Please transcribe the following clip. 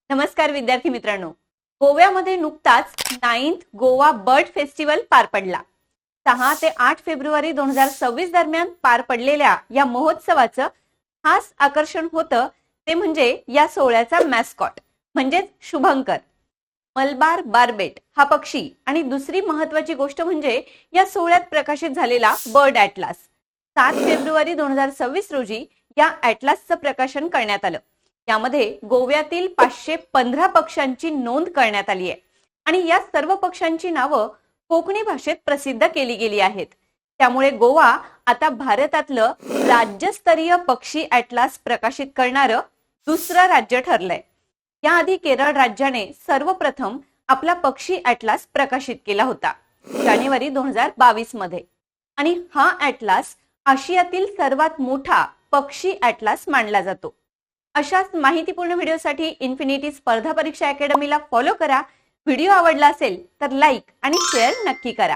नमस्कार विद्यार्थी मित्रांनो, गोव्यामध्ये नुकताच 9th गोवा बर्ड फेस्टिवल पार पडला। 6 ते 8 फेब्रुवारी 2026 दरम्यान पार पडलेल्या या महोत्सवाचं खास आकर्षण होतं ते म्हणजे या सोहळ्याचा मॅस्कॉट म्हणजेच शुभंकर मलबार बार्बेट हा पक्षी आणि दुसरी महत्त्वाची गोष्ट म्हणजे या सोहळ्यात प्रकाशित झालेला बर्ड ॲटलास। 7 फेब्रुवारी 2026 रोजी या ॲटलासचं प्रकाशन करण्यात आलं। यामध्ये गोव्यातील 515 पक्ष्यांची नोंद करण्यात आली आहे आणि या सर्व पक्ष्यांची नावं कोकणी भाषेत प्रसिद्ध केली गेली आहेत। त्यामुळे गोवा आता भारतातलं राज्यस्तरीय पक्षी ॲटलास प्रकाशित करणारं दुसरं राज्य ठरलंय। याआधी केरळ राज्याने सर्वप्रथम आपला पक्षी ॲटलास प्रकाशित केला होता जानेवारी 2022 मध्ये आणि हा ॲटलास आशियातील सर्वात मोठा पक्षी ॲटलास मानला जातो। अशाच माहितीपूर्ण व्हिडिओसाठी इन्फिनिटी स्पर्धा परीक्षा अकॅडमीला फॉलो करा। व्हिडिओ आवडला असेल तर लाईक आणि शेअर नक्की करा।